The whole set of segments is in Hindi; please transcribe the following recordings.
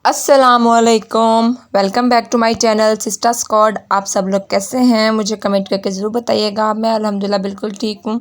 अस्सलामुअलैकुम, welcome back to my channel sister squad. आप सब लोग कैसे हैं मुझे कमेंट करके ज़रूर बताइएगा। मैं अल्हम्दुलिल्लाह बिल्कुल ठीक हूँ।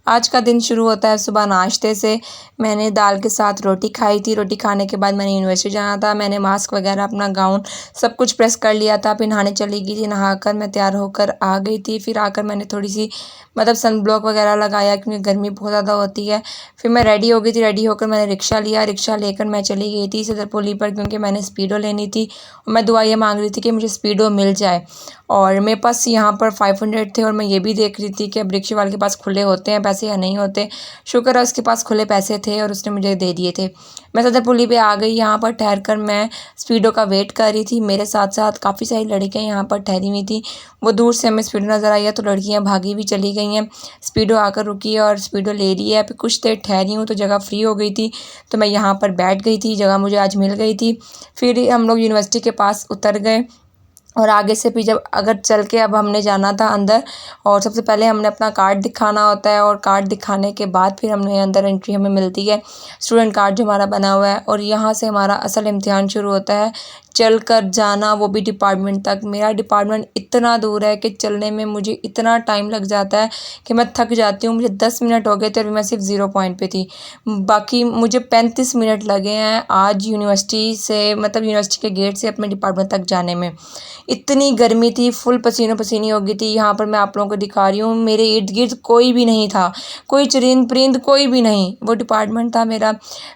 आज का दिन शुरू होता है सुबह नाश्ते से। मैंने दाल के साथ रोटी खाई थी। रोटी खाने के बाद मैंने यूनिवर्सिटी जाना था। मैंने मास्क वगैरह अपना गाउन सब कुछ प्रेस कर लिया था। फिर नहाने चली गई थी। नहाकर मैं तैयार होकर आ गई थी। फिर आकर मैंने थोड़ी सी सन ब्लॉक वगैरह लगाया क्योंकि गर्मी बहुत ज़्यादा होती है। फिर मैं रेडी हो गई थी। रेडी होकर मैंने रिक्शा लिया। रिक्शा लेकर मैं चली गई थी सदर पुली पर क्योंकि मैंने स्पीडो लेनी थी। और मैं दुआ ये मांग रही थी कि मुझे स्पीडो मिल जाए। और मेरे पास यहाँ पर 500 थे और मैं ये भी देख रही थी कि अब रिक्शे वाले के पास खुले होते हैं पैसे या नहीं होते। शुक्र है उसके पास खुले पैसे थे और उसने मुझे दे दिए थे। मैं सदर पुली पे आ गई। यहाँ पर ठहर कर मैं स्पीडो का वेट कर रही थी। मेरे साथ साथ काफ़ी सारी लड़कियाँ यहाँ पर ठहरी हुई थी। वो दूर से हमें स्पीडो नज़र आई है तो लड़कियाँ भागी भी चली गई हैं। स्पीडो आकर रुकी है और स्पीडो ले रही है। फिर कुछ देर ठहरी हूँ तो जगह फ्री हो गई थी तो मैं यहाँ पर बैठ गई थी। जगह मुझे आज मिल गई थी। फिर हम लोग यूनिवर्सिटी के पास उतर गए और आगे से फिर जब अगर चल के अब हमने जाना था अंदर। और सबसे पहले हमने अपना कार्ड दिखाना होता है और कार्ड दिखाने के बाद फिर हमने अंदर एंट्री हमें मिलती है। स्टूडेंट कार्ड जो हमारा बना हुआ है और यहाँ से हमारा असल इम्तिहान शुरू होता है। चल कर जाना वो भी डिपार्टमेंट तक। मेरा डिपार्टमेंट इतना दूर है कि चलने में मुझे इतना टाइम लग जाता है कि मैं थक जाती हूँ। मुझे 10 मिनट हो गए थे और मैं सिर्फ 0 पॉइंट पे थी। बाकी मुझे 35 मिनट लगे हैं आज यूनिवर्सिटी से यूनिवर्सिटी के गेट से अपने डिपार्टमेंट तक जाने में। इतनी गर्मी थी, फुल पसीनो पसीनी हो गई थी। यहाँ पर मैं आप लोगों को दिखा रही हूँ मेरे इर्द गिर्द कोई भी नहीं था। कोई चरिंद परिंद कोई भी नहीं। वो डिपार्टमेंट था मेरा।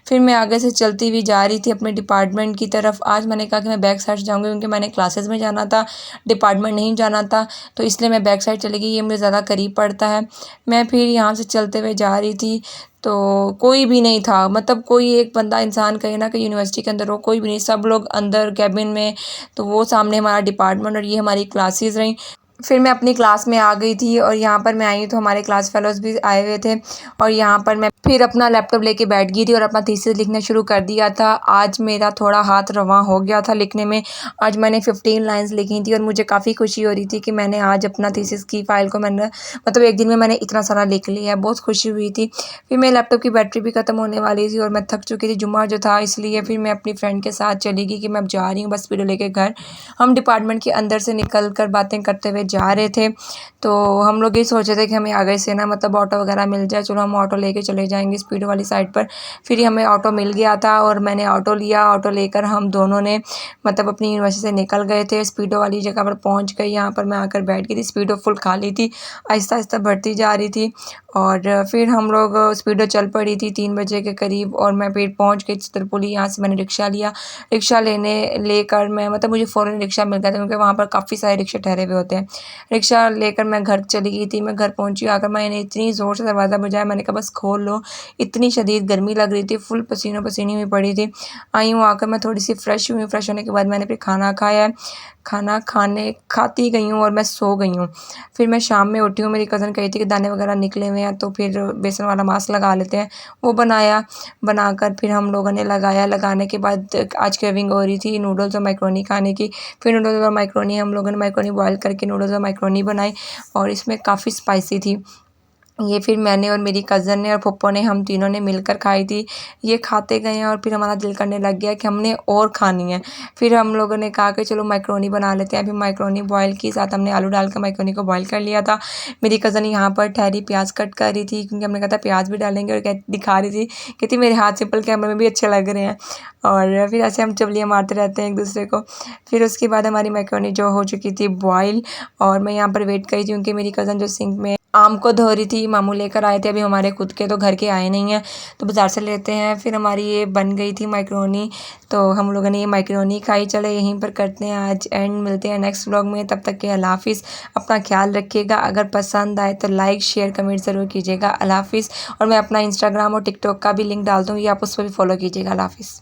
फिर मैं आगे से चलती हुई जा रही थी अपने डिपार्टमेंट की तरफ। आज मैंने कहा कि मैं बैक साइड जाऊँगी क्योंकि मैंने क्लासेस में जाना था, डिपार्टमेंट नहीं जाना था। तो इसलिए मैं बैक साइड चली गई। ये मुझे ज़्यादा करीब पड़ता है। मैं फिर यहाँ से चलते हुए जा रही थी तो कोई भी नहीं था। कोई एक बंदा इंसान कहे ना कि यूनिवर्सिटी के अंदर हो, कोई भी नहीं। सब लोग अंदर कैबिन में। तो वो सामने हमारा डिपार्टमेंट और ये हमारी क्लासेस रहीं। फिर मैं अपनी क्लास में आ गई थी और यहाँ पर मैं आई तो हमारे क्लास फेलोज़ भी आए हुए थे। और यहाँ पर मैं फिर अपना लैपटॉप लेके बैठ गई थी और अपना थीसिस लिखना शुरू कर दिया था। आज मेरा थोड़ा हाथ रवां हो गया था लिखने में। आज मैंने 15 लाइंस लिखी थी और मुझे काफ़ी खुशी हो रही थी कि मैंने आज अपना थीसिस की फ़ाइल को मैंने एक दिन में मैंने इतना सारा लिख लिया है। बहुत खुशी हुई थी। फिर मेरे लैपटॉप की बैटरी भी ख़त्म होने वाली थी और मैं थक चुकी थी। जुम्मा जो था इसलिए फिर मैं अपनी फ्रेंड के साथ चली गई कि मैं अब जा रही हूँ बस वीडियो लेके घर। हम डिपार्टमेंट के अंदर से निकल कर बातें करते हुए जा रहे थे। तो हम लोग ये सोच रहे थे कि हमें आगे से ना ऑटो वगैरह मिल जाए। चलो हम ऑटो लेके चले जाएंगे स्पीडो वाली साइड पर। फिर हमें ऑटो मिल गया था और मैंने ऑटो लिया। ऑटो लेकर हम दोनों ने अपनी यूनिवर्सिटी से निकल गए थे। स्पीडो वाली जगह पर पहुंच गए। यहाँ पर मैं आकर बैठ गई थी। स्पीडो फुल खाली थी, आहिस्ता आहिस्ता बढ़ती जा रही थी। और फिर हम लोग स्पीडो चल पड़ी थी 3 बजे के करीब और मैं फिर पहुंच गई चित्रपुली। यहाँ से मैंने रिक्शा लिया। रिक्शा लेकर मैं मुझे फ़ौरन रिक्शा मिल गया था क्योंकि वहाँ पर काफ़ी सारे रिक्शे ठहरे हुए होते हैं। रिक्शा लेकर मैं घर चली गई थी। मैं घर पहुंची। आकर मैंने इतनी ज़ोर से दरवाज़ा बजाया, मैंने कहा बस खोल लो। इतनी शदीद गर्मी लग रही थी, फुल पसीनो पसीनी हुई पड़ी थी। आई हूँ आकर मैं थोड़ी सी फ्रेश हुई। फ्रेश होने के बाद मैंने फिर खाना खाया है। खाती गई हूँ और मैं सो गई हूँ। फिर मैं शाम में उठी हूँ। मेरी कज़न कही थी कि दाने वगैरह निकले हुए हैं तो फिर बेसन वाला मास्क लगा लेते हैं। वो बनाकर फिर हम लोगों ने लगाया। लगाने के बाद आज क्रेविंग हो रही थी नूडल्स और मैक्रोनी खाने की। फिर नूडल्स और मैक्रोनी हम लोगों ने मैक्रोनी बॉयल करके नूडल्स और मैक्रोनी बनाई और इसमें काफ़ी स्पाइसी थी। ये फिर मैंने और मेरी कज़न ने और पप्पो ने हम तीनों ने मिलकर खाई थी। ये खाते गए हैं और फिर हमारा दिल करने लग गया कि हमने और खानी है। फिर हम लोगों ने कहा कि चलो मैक्रोनी बना लेते हैं। फिर मैक्रोनी बॉयल की, साथ हमने आलू डालकर मैक्रोनी को बॉयल कर लिया था। मेरी कज़न यहाँ पर ठहरी प्याज कट कर रही थी क्योंकि हमने कहा था प्याज भी डालेंगे और दिखा रही थी, कहती मेरे हाथ सिंपल कैमरे में भी अच्छे लग रहे हैं। और फिर ऐसे हम चुगलियाँ मारते रहते हैं एक दूसरे को। फिर उसके बाद हमारी मैक्रोनी जो हो चुकी थी बॉयल और मैं यहाँ पर वेट करी थी क्योंकि मेरी कज़न जो सिंक में आम को धो रही थी। मामू लेकर आए थे, अभी हमारे खुद के तो घर के आए नहीं हैं तो बाज़ार से लेते हैं। फिर हमारी ये बन गई थी मैक्रोनी तो हम लोगों ने ये मैक्रोनी खाई। चले यहीं पर करते हैं आज एंड। मिलते हैं नेक्स्ट व्लॉग में। तब तक के अल्लाह हाफिज़। अपना ख्याल रखिएगा। अगर पसंद आए तो लाइक शेयर कमेंट ज़रूर कीजिएगा। अल्लाह हाफिज़। और मैं अपना इंस्टाग्राम और टिकटॉक का भी लिंक डाल दूँगी, आप उस पर भी फॉलो कीजिएगा। अल्लाह हाफिज़।